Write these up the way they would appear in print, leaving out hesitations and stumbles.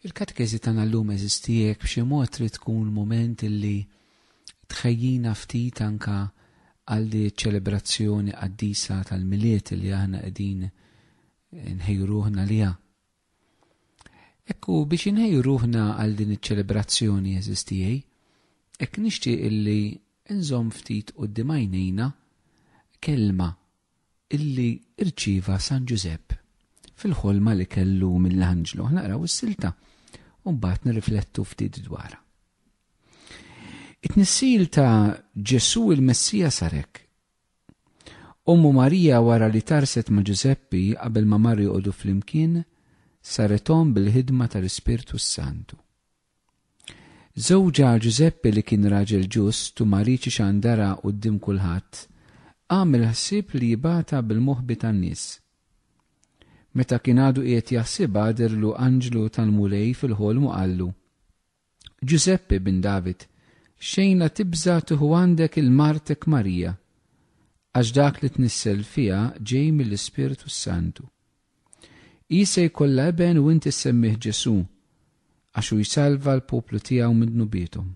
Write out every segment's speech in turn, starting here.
Il-katekesi tagħna llum eżistijek b'xi mod trid tkun mument illi tħejjina ftit anka għal di ċelebrazzjoni qaddisa tal-miliet li aħna qegħdin nħejju ruħna liha. Ekku biex inħejju ruħna għal din iċ-ċelebrazzjoni eżistijej, hekk nixtieq illi nżomm ftit quddiem għajnejna kelma illi irċieva San Giuseppe fil-ħolma li kellu mill-anġlu. Naqraw is-silta u mbagħad nirriflettu ftit dwarha. It-tnissil ta' Ġesu il-Messija sarek. Ommu Marija wara li tarset ma' Giuseppi qabel ma marru joqogħdu flimkien sarethom bil-ħidma tal-Ispirtu Santu. Żewġa Giuseppi li kien raġel ġust u mariċi xandara quddiem kulħadd għamel ħsieb li jibata bil-moħbi tan-nies. Meta kien għadu qiegħed jaħsibha derlu anġlu tal-mulej fil-ħolm u qallu: Giuseppe bin David, xejn la tibża tieħu għandek il-martek Marija, għax dak li tnissel fiha ġej mill-Ispirtu Santu. Isa jkollha eben u inti semmih Ġesu, għax hu jsalva l-poplu tiegħu minn dnubietom.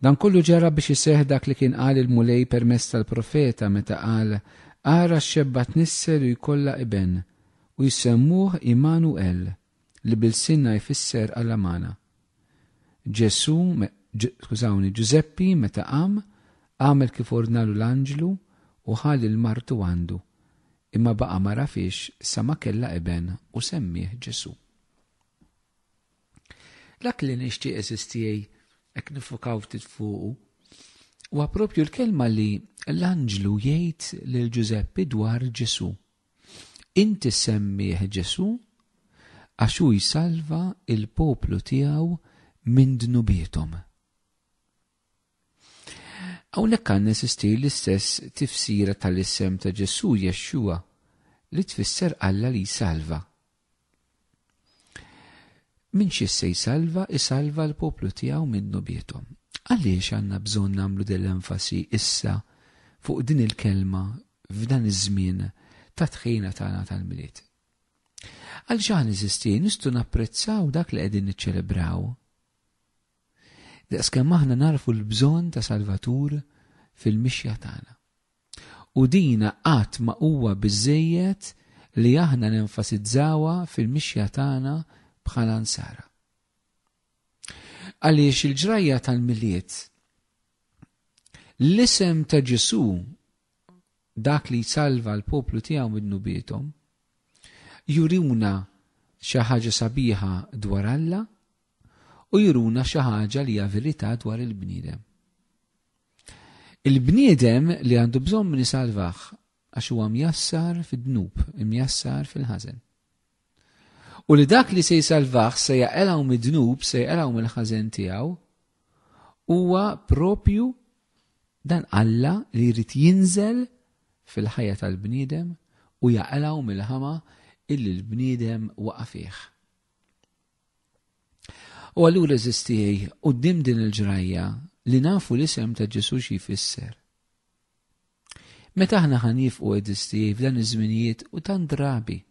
Dan kollu ġara biex iseħħ dak li kien qal il-mulej permezz tal-profeta meta qal: ara x-xebba tnissel u jkollha eben u jsemmuh Immanuel li bil-sinna jfisser Alla-mana. Giuseppi meta qam għamel kif ordnalu l-anġlu u ħalli l-martu għandu, imma baqa ma rafix sa ma kellha eben u semmih Ġesu. Dak li nixtieq eżistijej hekk nifokaw ftit fuqu huwa proprju l-kelma li l-anġlu jgħid lil Giuseppi dwar Ġesu. Inti semmih Ġesu għax hu jsalva il-poplu tiegħu minn dnubietom. Hawnhekk għandna eżisti l-istess tifsira tal-isem ta' Ġesu Jexxua li tfisser Alla li jsalva. Min x'issa jsalva isalva l-poplu tiegħu minn dnubietom. Għaliex għandna bżonn nagħmlu dell-enfasi issa fuq din il-kelma f'dan iż-żmien ta' tħejna tagħna tal-miliet? Għal x'aħna eżisti nistgħu napprezzaw dak li qegħdin niċċelebraw. Daqskemm aħna narfu l-bżonn ta' Salvatur fil-mixja tagħna. U dina qatt ma huwa biżżejjed li aħna nenfasizzawha fil-mixja tagħna bħala nsara. Għaliex il-ġrajja tal-miliet l-isem ta' Ġesu, dak li jsalva l-poplu tiegħu minn dnubietom, juruna xi ħaġa sabiħa dwar Alla u juruna xi ħaġa li hija verità dwar il-bniedem. Il-bniedem li għandu bżonn min isalvah għax huwa mjassar fid-dnub, imjassar fil-ħażen. U li dak li se jsalvah se jaqelgħu mid-dnub, se jaqelgħu mill-ħażen tiegħu, huwa propju dan Alla li jrid jinżel fil-ħajja tal-bniedem u jaqelgħu mill-ħama illi l-bniedem waqa' fih. U allura eżistijej quddiem din il-ġrajja li nafu l-isem ta' Ġesu xi jfisser. Meta aħna ħanifqu eżistijej f'dan iż-żminijiet u tant drabi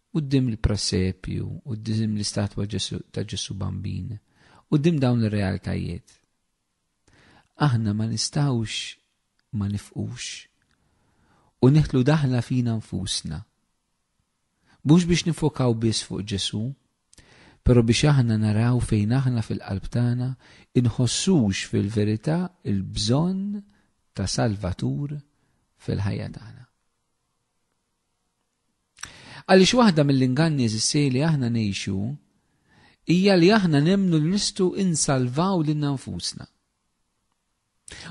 quddiem il-prasepju, quddiem l-istatwa ta' Ġesu Bambin, quddiem dawn ir-realtajiet. Aħna ma nistgħux ma nifqux u neħtlu daħla fina nfusna. Mhux biex nifokaw biss fuq Ġesu, però biex aħna naraw fejn aħna fil-qalb tagħna inħossux fil-verità il-bżonn ta' Salvatur fil-ħajja tagħna. Għaliex waħda mill-inganni eżistej li aħna ngħixu hija li aħna nemmnu li nistgħu insalvaw lilna nfusna.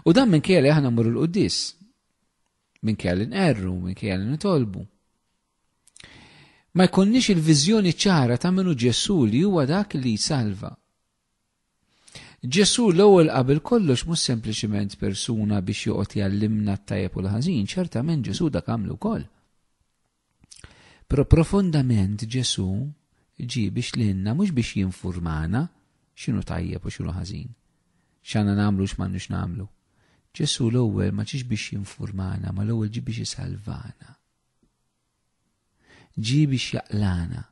U dan minkejja li aħna mmorru l-quddies, minkejja li nqerru, minkejja li nitolbu. Ma jkollniex il-viżjoni ċara ta' minnu Ġesu li huwa dak li jsalva. Ġesu l-ewwel qabel kollox mhux sempliċiment persuna biex joqgħod jgħallimna t-tajjeb u l-ħażin, ċertament Ġesu dak għamlu wkoll. Però profondament Ġesu ġie biex lilna mhux biex jinfurmana x'inhu tajjeb u x'inhu ħażin, x'għandna nagħmlu x'm'għandniex nagħmlu. Ġesu l-ewwel ma ġiex biex jinfurmana, ma l-ewwel ġie biex isalvana. Ġie biex jaqlana,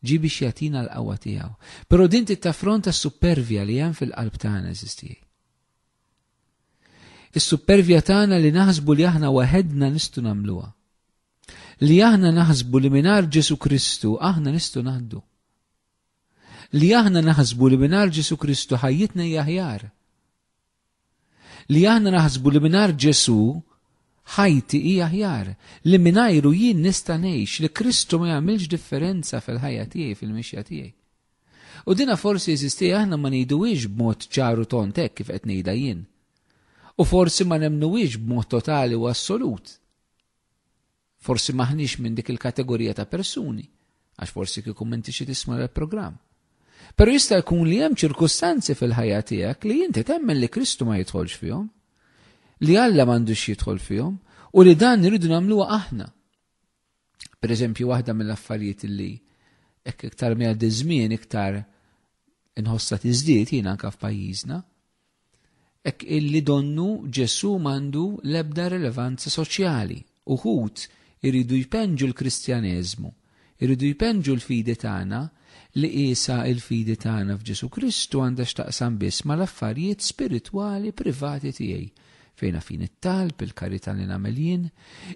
ġi biex jatina l-qawwa tiegħu. Però din tittaffronta s-supervja li hemm fil-qalb tagħna eżistij. Is-supervja tagħna li naħsbu li aħna waħedna nistgħu nagħmluha. Li aħna naħsbu li mingħajr Ġesu Kristu aħna nistgħu ngħaddu. Li aħna naħsbu li mingħajr Ġesu Kristu ħajjitna hija aħjar. Li aħna naħsbu li mingħajr Ġesu ħajti hija aħjar, li mingħajru jien nista' ngħix, li Kristu ma jagħmilx differenza fil-ħajja tiegħi, fil-mixja tiegħi. U dina forsi jeżisti aħna ma ngħiduhiex b'mod ċaru tont hekk kif qed ngħidha jien. U forsi ma nemnuhiex b'mod totali u assolut. Forsi maħniex minn dik il-kategorija ta' persuni, għax forsi kieku menti xi tisma' l-programm. Però jista' jkun li hemm ċirkustanzi fil-ħajja tiegħek li inti temmen li Kristu ma jidħolx fihom, li Alla m'għandux jidħol fihom u li dan niridu nagħmluha aħna. Pereżempju waħda mill-affarijiet li hekk iktar miegħdi żmien iktar inħossa tiżdied jien anke f'pajjiżna, hekk illi donnu Ġesu m'għandu l-ebda rilevanza soċjali. Uħud iridu jpenġu l-Kristjaneżmu, iridu jpenġu l-fidi tagħna li qiesa l-fidi tagħna f'Ġesu Kristu għandha x'taqsam biss mal-affarijiet spiritwali privati tiegħi. Fejn fin it-talb, il-karità li nagħmel jien,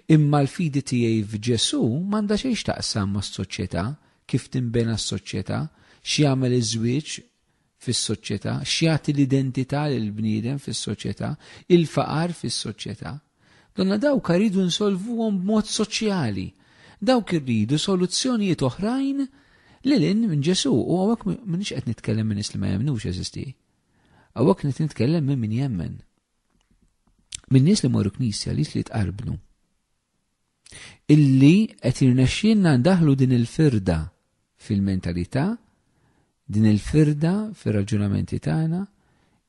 imma l-fidi tiegħi f'Ġesu m'għandha xejn x'taqsam mas-soċjetà, kif tinbena s-soċjetà, x'jagħmel iż-żwieġ fis-soċjetà, x'jagħti l-identità lill-bniedem fis-soċjetà, il-faqar fis-soċjetà. Donna dawk iridu nsolvuhom b'mod soċjali. Dawk irridu soluzzjonijiet oħrajn lil hinn minn Ġesu u hawnhekk m'iniex qed nitkellem minn nies li ma jemmnux eżisti. Hawnhekk qed nitkellem minn min jemmen. Min nies li morru knisja li tqarbnu. Illi qed jirnexxielna ndaħlu din il-firda fil-mentalità, din il-firda fir-raġunamenti tagħna,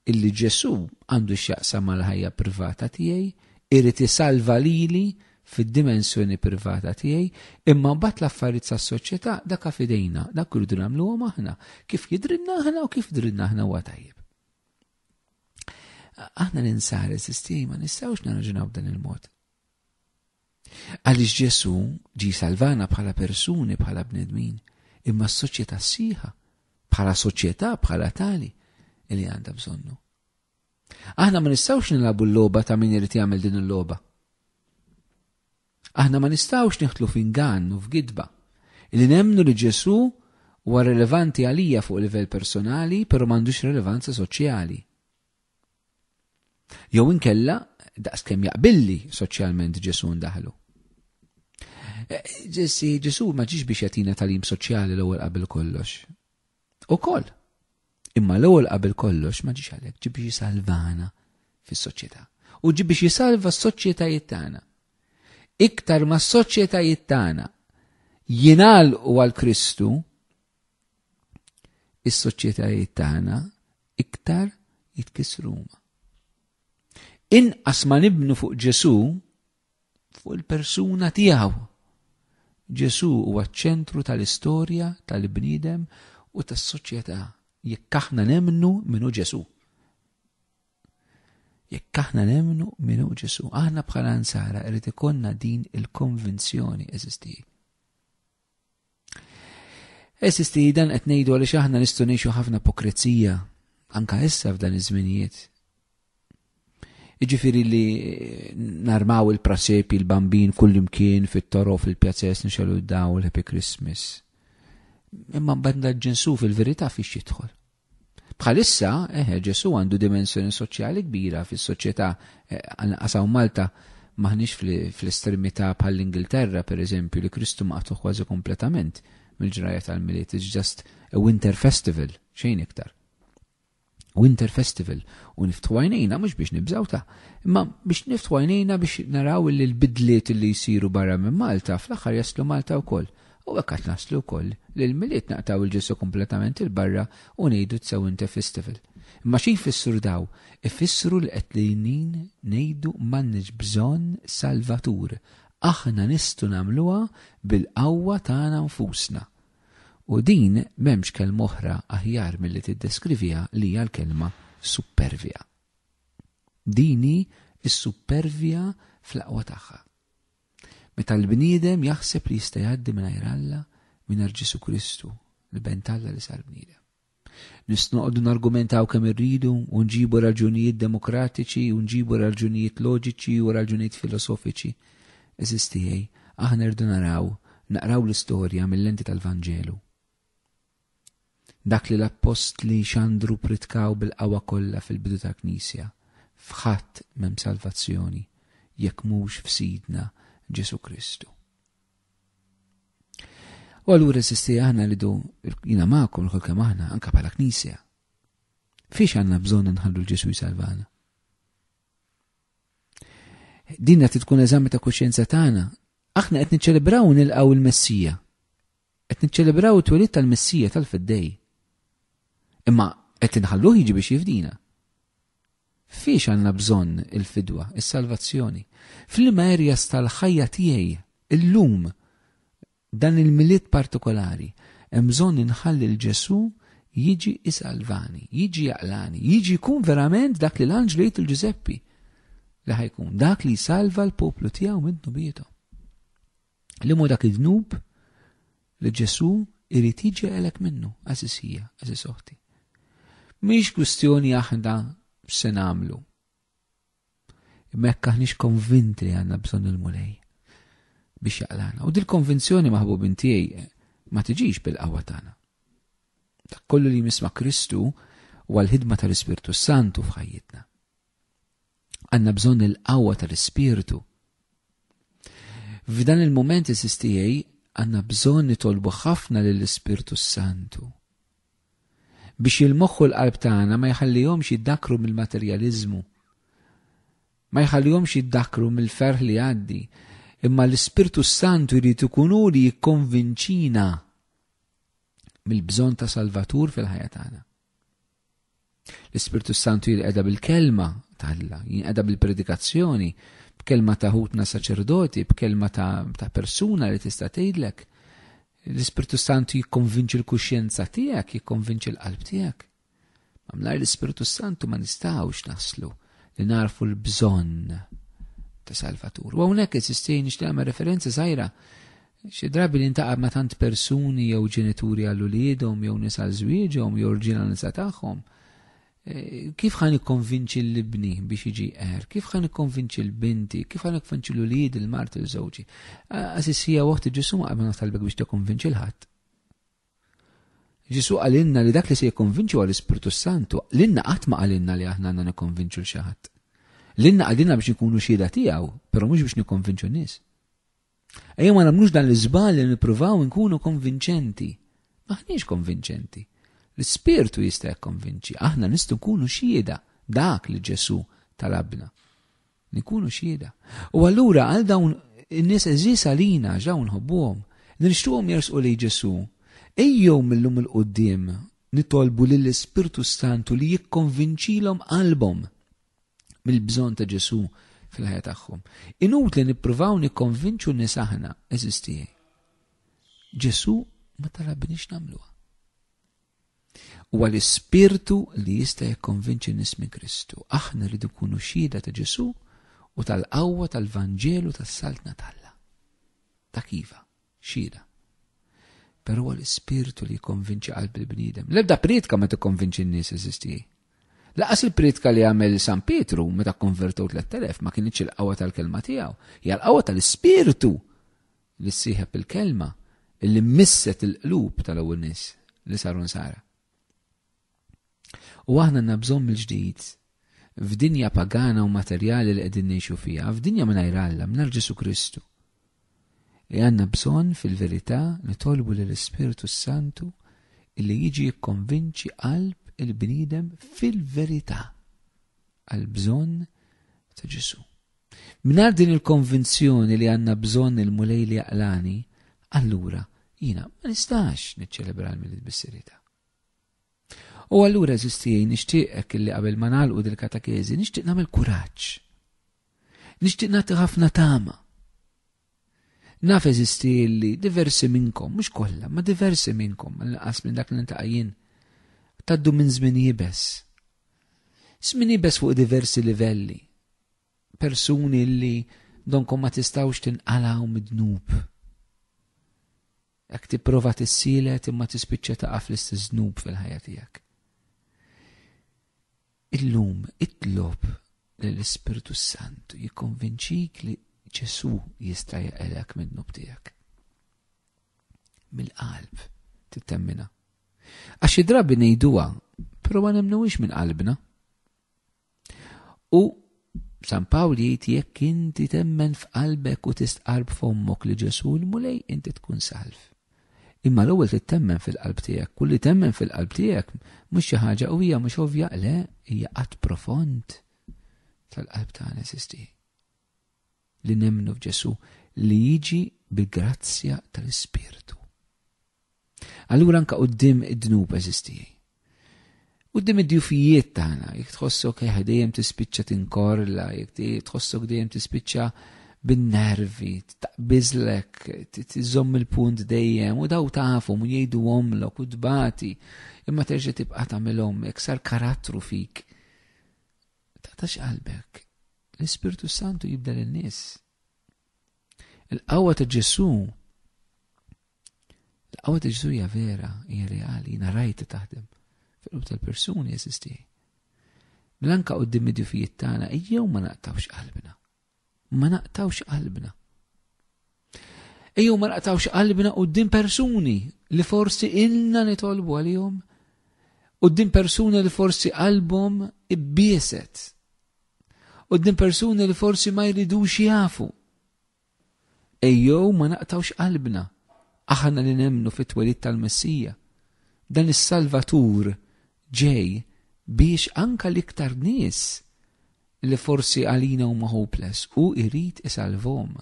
illi Ġesu għandu x'jaqsam mal-ħajja privata tiegħi, irid isalva lili fid-dimensjoni privata tiegħi, imma mbagħad l-affarijiet tas-soċjetà dak fidejna, dak irridu nagħmluhom aħna, kif jidrilna aħna u kif drilna aħna huwa tajjeb. Aħna ninsar eżisti ma nistgħux naraġunaw b'dan il-mod. Għaliex Ġesu ġi salvana bħala persuni, bħala bnedmin, imma s-soċjetà sieħa, bħala soċjetà, bħala tali li għandha bżonnu. Aħna ma nistgħux nilagħbu l-logħba ta' min irid jagħmel din il-logħba. Aħna ma nistgħux neħtlu f'ingann u f'gidba. Li nemmnu li Ġesu huwa rilevanti għalija fuq livell personali, però m'għandux rilevanza soċjali. Jew inkella daqskemm jaqbilli soċjalment Ġesu ndaħlu. Ġesu ma ġiex biex jagħtina tagħlim soċjali l-ewwel qabel kollox. Ukoll. Imma l-ewwel qabel kollox ma ġiex għalhekk, ġie biex jisalvana fis-soċjetà. U ġie biex jisalva s-soċjetajiet tagħna. Iktar ma s-soċjetajiet tagħna jingħalqu għal Kristu, is-soċjetajiet tagħna iktar jitkissru huma. Inqas ma nibnu fuq Ġesu, fuq il-persuna tiegħu. Ġesu huwa ċ-ċentru tal-istorja tal-bniedem u tas-soċjetà. Jekk aħna nemmnu minnu Ġesu. Jekk aħna nemmnu minnu Ġesu. Aħna bħala nsara irid ikollna din il-konvinzjoni eżisti. Eżisti dan qed ngħidu għaliex aħna nistgħu ngħixu ħafna ipokrizija anke issa f'dan iż-żminijiet. Jiġifieri li narmaw il-prasepi l-bambin kullimkien fit-toro fil-pjazzess nixelu d-dawl Happy Christmas. Imma mbagħad Ġesu fil-verità fiex jidħol. Bħalissa Ġesu għandu dimensjoni soċjali kbira fis-soċjetà qasaw Malta maħniex fl-estremità bħall-Ingilterra pereżempju li Kristu maqtuh kważi kompletament mill-ġraja tal-miliet. It's just a winter festival, xejn iktar. Winter Festival u niftħu għajnejna mhux biex nibżawta, imma biex niftħu għajnejna biex naraw li l-bidliet li jsiru barra minn Malta fl-aħħar jaslu Malta wkoll. U hekk qed naslu wkoll li l-miliet naqtaw il-Ġesu kompletament il-barra u ngħidu tsew Winter Festival. Imma xi jfissru daw? Ifissru li qed lejnin ngħidu m'għandniex bżonn salvatur. Aħna nistgħu nagħmluha bil-qawwa tagħna nfusna. U din m'hemmx kelma oħra aħjar milli tiddeskrivija li hija l-kelma supervja. Dini is-supervja fl-aqwa tagħha. Meta l-bniedem jaħseb li jista' jgħaddi mingħajr Alla, mingħajr Ġesu Kristu, l-bentalla li sar bniedem. Nisnoqdu nargumentaw kemm irridu u nġibu raġunijiet demokratiċi u nġibu raġunijiet loġiċi u raġunijiet filosofiċi. Eżistijaj, aħna rridu naqraw l-istorja mill-lenti tal-Vanġelu. Dak li l-apostli xandru pritkaw bil-qawa kollha fil-bidu ta' Knisja, f'ħadd m'hemm salvazzjoni jekk mhux f'Sidna Ġesu Kristu. U allura eżistija aħna li jiena magħkom l-kol kemm aħna anke bħala Knisja. Fiex għandna bżonn nħallu l-Ġesu jsalvana? Din qed tkun eżami ta' kuxjenza tagħna. Aħna qed niċċelebraw nilqgħu il-Messija. Qed niċċelebraw it-twelid tal-Messija tal-Fiddej. Imma qed inħalluh jiġi biex jifdina. Fiex għandna bżonn il-fidwa, is-salvazzjoni. Fl-liema areas tal-ħajja tiegħi illum dan il-miliet partikolari hemm bżonn inħalli l-Ġesu jiġi isalvani, jiġi jaqlani, jiġi jkun verament dak li l-anġlu jgħid il-Ġuseppi li ħajkun dak li jsalva l-poplu tiegħu minn dnubietu. Li mu dak id-dnub li Ġesu irid jiġi għalek minnu, għazisija, għazisoħti. Mhix kwistjoni aħna se nagħmlu. Imma aħniex konvinti li għandna bżonn il-mulej biex jaqlana. U dil-konvinzjoni maħbubin tiegħi ma tiġix bil-qawwa tagħna. Dak kollu li jmisma' Kristu huwa l-ħidma tal-Ispirtu Santu f'ħajjitna. Għandna bżonn il-qawwa tal-Ispirtu. F'dan il-moment tiegħi għandna bżonn nitolbu ħafna lill-Ispirtu Santu biex il-moħħu l-qalb tagħna ma jħallihomx jiddakru mill-materjaliżmu, ma jħallihomx jiddakru mill-ferħ li għaddi, imma l-Ispirtu Santu jrid ikun hu li jikkonvinċina mill-bżonn ta' Salvatur fil-ħajja tagħna. L-Ispirtu Santu jinqeda bil-kelma tagħha, jinqeda bil-predikazzjoni, b'kelma ta' ħutna saċerdoti, b'kelma ta' persuna li tista' tgħidlek. L-Ispirtu Santu jikkonvinċi l-kuxjenza tiegħek, jikkonvinċi l-qalb tiegħek. Ma mingħajr l-Ispirtu Santu ma nistgħux naslu li narfu l-bżonn ta' Salvatur. U hawnhekk eżistej nixtieq nagħmel referenza żgħira xi drabi li ntaqab ma' tant persuni jew ġenituri għal uliedhom jew nisa żwieġhom jew irġiel nisa tagħhom. Kif ħan ikkonvinċi l-ibni biex jiġi qer? Kif ħan ikkonvinċi l-binti? Kif ħan ikkonvinċi l-ulied, il-mart, il-żewġi? Assissija waqt Ġesu ma qabel talbek biex tikkonvinċi l-ħadd. Ġesu għalinna li dak li se jikkonvinċi huwa l-Ispirtu Santu, l-inna qatt ma għalinna li aħna għandna nikkonvinċu l xi ħadd. L-inna għalina biex nkunu xhieda tiegħu, però mhux biex nikkonvinċu n-nies. Ejja ma nagħmlux dan l-iżbal li nippruvaw nkunu konvinċenti. Maħniex konvinċenti. L-Ispirtu jista' jikkonvinċi, aħna nistgħu nkunu xhieda dak li Ġesu talabna. Nikunu xhieda. U allura għal dawn in-nies eżis għalina ġew nħobbuhom, nirixtuhom jersqu lejn Ġesu. Ejjew millum il-qudiem nitolbu lill-Ispirtu Santu li jikkonvinċilhom qalbhom mill-bżonn ta' Ġesu fil-ħajja tagħhom. Inutli nippruvaw nikkonvinċu n-nies aħna eżistijaj. Ġesu ma talabniex nagħmluha. Huwa l-Ispirtu li jista' jikkonvinċi n-nies minn Kristu. Aħna rridu nkunu xhieda ta' Ġesu u tal-qawwa tal-Vanġelu tas-saltna tagħha. Ta' kifa, xhieda. Però huwa l-Ispirtu li jikkonvinċi qalb il-bniedem. L-ebda priedka ma tikkonvinċi n-nies eżistijaj. Laqas il-priedka li għamel San Pietru meta konvertow 3000 ma kienx il-qawwa tal-kelma tiegħu, hija l-qawwa tal-Ispirtu li ssieħeb il-kelma illi misset il-qlub tal-ewwel nies li saru nsara. U aħna għandna bżonn mill-ġdid f'dinja pagana u materjali li qegħdin ngħixu fiha, f'dinja mingħajr Alla, mingħajr Ġesu Kristu. Li għandna bżonn fil-verità nitolbu lill-Ispirtu Santu illi jiġi jikkonvinċi qalb il-bniedem fil-verità għal bżonn ta' Ġesu. Mingħajr din il-konvinzjoni li għandna bżonn il-mulej li jaqlani, allura jiena ma nistax niċċelebra l-miliet bis-serjetà. U allura eżistijaj nixtieqek illi qabel ma nagħlqu dil-katakezi nixtieq nagħmel kuraġġ. Nixtieq nagħti ħafna tama. Naf eżistijaj li diversi minnkom, mhux kollha, ma diversi minnkom, inqas minn dak li ntaqgħin taddu minn żmien jibes. Żmien jibes fuq diversi livelli. Persuni li donkom ma tistgħux tinqalgħu mid-dnub. Ek tipprova tissielet imma tispiċċa taqaf l-istess żnub fil-ħajja tiegħek. Illum itlob lill-Ispiritu Santu jikkonvinċik li Ġesu jista' jaqelek mid-dnub tiegħek. Mill-qalb tittemmina. Għax xi drabi ngħiduha, però ma nemnuhiex minn qalbna. U San Pawl jgħid jekk inti temmen f'qalbek u tistqarb f'ommok li Ġesu l-mulej inti tkun salv. Imma l-ewwel tittemmen fil-qalb tiegħek, kulli temmen fil-qalb tiegħek mhux xi ħaġa qawwija mhux ovvja, le hija qatt profond tal-qalb tagħna eżisti. Li nemmnu f'Ġesu li jiġi bil-grazzja tal-Ispirtu. Allura anke quddiem id-dnub eżisti. Quddiem id-djufijiet tagħna, jekk tħossok dejjem tispiċċa tinkorla, jekk tħossok dejjem tispiċċa bin-nervi, taqbiżlek, tiżomm il-punt dejjem u daw tafhom u jgħiduhomlok u tbati, imma terġa' tibqa' tagħmilhom jekk sar karattru fik. Taqtax qalbek. L-Ispirtu Santu jibda lin-nies. Il-qawwa ta' Ġesu hija vera, hija reali, jiena rajta taħdem fil-qlub tal-persuni eżisti. Blanka quddiem id-djufijiet tagħna ejjew ma naqtawx qalbna. Ma naqtawx qalbna. Ejjew ma naqtawx qalbna quddiem persuni li forsi ilna nitolbu għalihom, quddiem persuni li forsi qalbhom ibbieset, quddiem persuni li forsi ma jridux jafu. Ejjew ma naqtawx qalbna. Aħna li nemmnu fit-twelid tal-Messija. Dan is-Salvatur ġej biex anka l-iktar nies li forsi għalina huma hopeless u jrid isalvhom.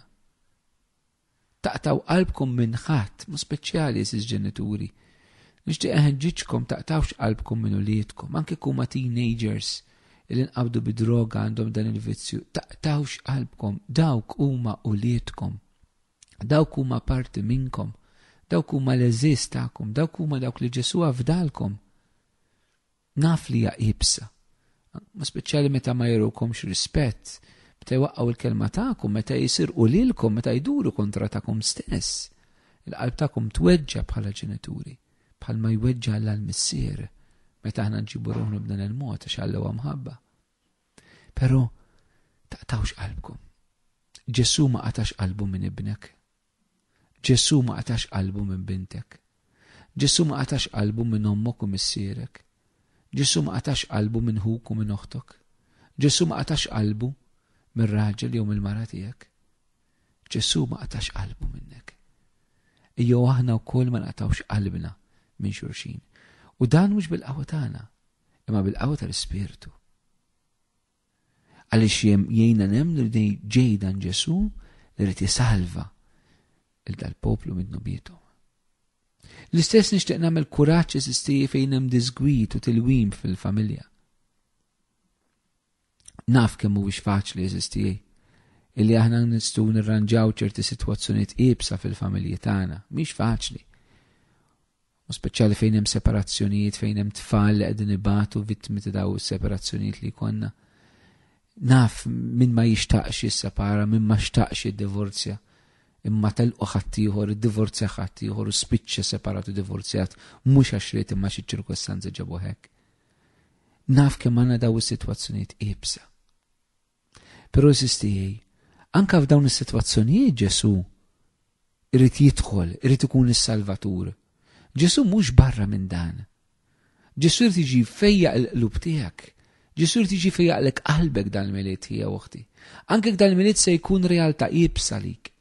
Taqtaw qalbkom minn ħadd, mu speċjali eżis ġenituri. Nixtieq eħeġġiġkom taqtawx qalbkom minn uliedkom, anke huma teenagers li nqabdu bid-droga għandhom dan il-vizzju. Taqtawx qalbkom, dawk huma uliedkom. Dawk huma parti minnkom. Dawk huma l-eżis tagħkom, dawk huma dawk li Ġesu fdalkom. Naf li hija qibsa, ma speċjali meta ma jrukomx rispett, meta jwaqqgħu l-kelma tagħkom, meta jisirqu lilkom, meta jduru kontra tagħkom stess. Il-qalb tagħkom tweġġa bħala ġenituri, bħalma jweġġa l-missier meta aħna nġibu ruħna b'dan il-mod għax Alla huwa mħabba. Però taqtawx qalbkom. Ġesu ma qatax qalbu minn ibnek. Ġesu ma qatax qalbu minn bintek. Ġesu ma qatax qalbu minn ommok u missierek. Ġesu ma qatax qalbu minn ħuk u minn oħtok. Ġesu ma qatax qalbu minn raġel jew mill-mara tiegħek. Ġesu ma qatax qalbu minnek. Ejjew aħna wkoll ma nqatawx qalbna minn xulxin. U dan mhux bil-qawwa tagħna, imma bil-qawwa tal-Ispirtu. Għaliex jgħinna nemmnu li ġej dan Ġesu li rid isalva il-dal-poplu minn nobietom. L-istess nixtieq nagħmel kuraġġ eżisti fejn hemm disgwit u tilwim fil-familja. Naf kemm mhuwiex faċli eżisti illi aħna nistgħu nirranġaw ċerti sitwazzjonijiet qiebsa fil-familji tagħna, mhix faċli. U speċjali fejn hemm separazzjonijiet, fejn hemm tfal li qegħdin ibatu vittmi ta' daw is-separazzjonijiet li jkollna. Naf min ma jixtaqx jissepara, min ma xtaqx jiddivorzja. Imma telqu ħaddieħor, iddivorzja ħaddieħor u spiċċa separat u divorzjat mhux għax ried imma xi ċirkostanzi ġabu hekk. Naf kemm għandna daw is-sitwazzjonijiet qiebsa. Però eżistijej, anke f'dawn is-sitwazzjonijiet Ġesu irid jidħol, irid ikun is-Salvatur. Ġesu mhux barra minn dan. Ġesu irid jiġi fejjaq il-qlub tiegħek. Ġesu irid jiġi fejjaqlek qalbek dan il-miliet hija uħti. Anke dan il-miliet se jkun realtà qiebsa lik.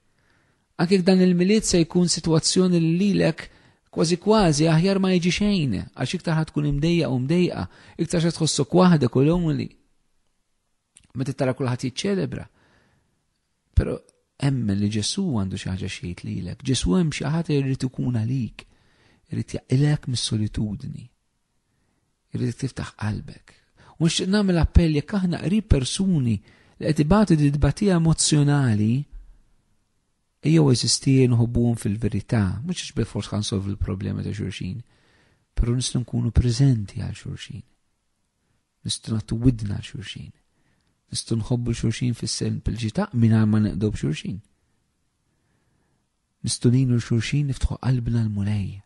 Anke dan il-miliet se jkun sitwazzjoni li lilek kważi aħjar ma jiġi xejn, għax iktar tkun imdejja u mdejqa, iktar se tħossok waħdek u lonely. Meta tara kulħadd jiċċelebra. Però emmen li Ġesu għandu xi ħaġa xejn lilek. Ġesu hemm xi ħaġa jrid ikun għalik. Irid jaqilek mis-solitudni. Irid tiftaħ qalbek. U nixtieq nagħmel appell jekk aħna qrib persuni li qed ibatu ditbatija emozjonali ejjew eżistien nħobbuhom fil-verità, mhux għax bil-fors ħansolvu l-problema ta' xulxin, però nistgħu nkunu preżenti għal xulxin. Nistgħu nagħtu widna għal xulxin. Nistgħu nħobbu xulxin fis-sempliċità mingħajr ma neqdew b'xulxin. نستنين لشورشين نفتحوا قلبنا الملاي.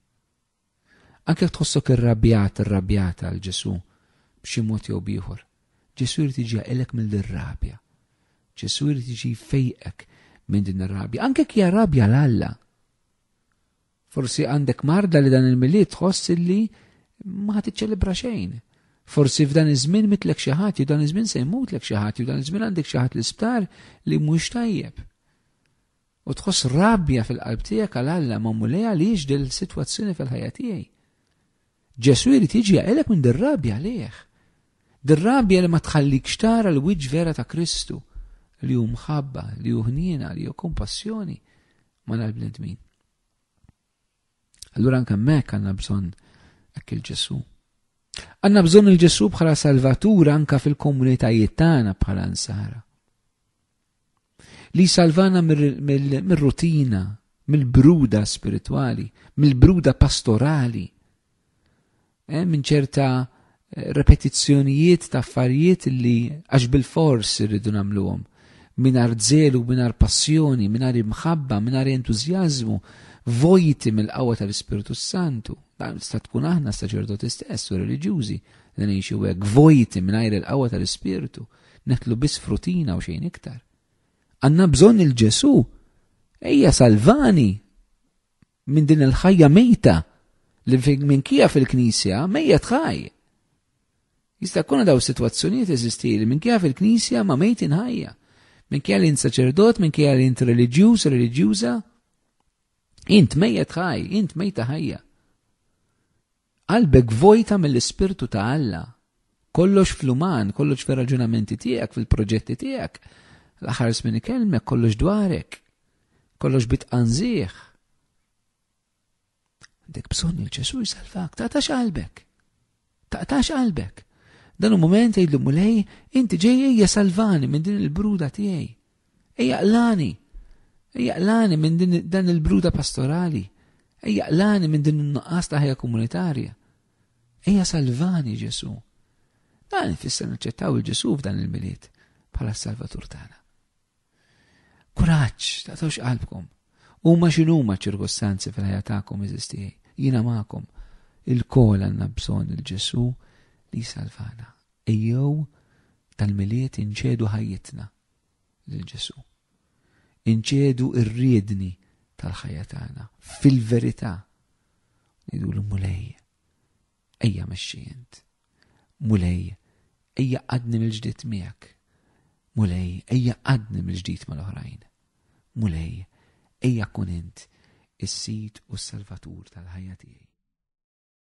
Anke tħossok irrabjata għal Ġesu b'xi mod jew bieħor. Ġesu jrid jiġi għelek mill-irrabja. Ġesu jrid jiġi fejqek minn din ir-rabja. Anke hija rabja l-Alla. Forsi għandek marda li dan il-miliet tħoss li ma tiċċelebra xejn. Forsi f'dan iż-żmien mitlek xi ħadd, dan iż-żmien se jmutlek xi ħadd, dan iż-żmien għandek xi ħadd l-isptar li mhux tajjeb. U tħoss rabja fil-qalb tiegħek għal Alla ma mulej għaliex din is-sitwazzjoni fil-ħajja tiegħi. Ġesu jrid jiġi għelek minn dir-rabja għalih. Dir-rabja li ma tħallikx tara l-wiġġ vera ta' Kristu li hu mħabba, li hu ħniena, li hu kompassjoni mal-bnedmin. Allura anke hemmhekk għandna bżonn hekk il-Ġesu. Għandna bżonn il-Ġesu bħala salvatur anke fil-komunitajiet tagħna bħala nsara. Li salvana mir-rutina, mill-bruda spiritwali, mill-bruda pastorali. Minn ċerta repetizzjonijiet ta' affarijiet li għax bil-fors irridu nagħmluhom. Mingħajr żelu, mingħajr passjoni, mingħajr imħabba, mingħajr entużjażmu, vojti mill-qawwa tal-Ispiritu Santu. Dan tista' tkun aħna saċerdoti stess u reliġjużi li ngħixu hekk, vojti mingħajr il-qawwa tal-Ispiritu, netlu biss frutina u xejn iktar. Għandna bżonn il-Ġesu. Ejja salvani minn din il-ħajja mejta li minkija fil-Knisja mejja tħaj. Jista' jkun daw sitwazzjonijiet eżistili minkija fil-Knisja ma mejt inħajja. Minkija li int saċerdot, minkija li int reliġjuż, reliġjuża, int mejja tħaj, int mejta ħajja. Qalbek vojta mill-Ispirtu ta' Alla. Kollox fl-uman, kollox fir-raġunamenti tiegħek, fil-proġetti tiegħek. L-aħħar minn kelmek kollox dwarek. Kollox bitqanżieħ. Dek bżonn il-Ġesu jsalvak, taqtax qalbek. Taqtax qalbek. Dan hu mument jgħidlu mulej, inti ġej ejja salvani minn din il-bruda tiegħi. Ejja qlani minn dan il-bruda pastorali. Ejja qlani minn din in-nuqqas ta' ħajja komunitarja. Ejja salvani Ġesu. Dan ifisser naċċettaw il-Ġesu f'dan il-miliet bħala s-salvatur tagħna. Kuraġġ, taqtawx qalbkom. Huma x'inhuma ċirkostanzi fil-ħajja tagħkom eżistijej. Jiena magħkom. Il-kol għandna bżonn il-Ġesu li salvana. Ejjew tal-miliet inċedu ħajjitna lil-Ġesu. Inċedu ir-riedni tal-ħajja tagħna fil-verità. Ngħidulu mulej, ejja mexxi int. Mulej, ejja qadni mill-ġdid miegħek. Mulej, ejja qadni mill-ġdid mal-oħrajn. Mulej, ejja kun int is-sit u s-salvatur tal-ħajja tiegħi.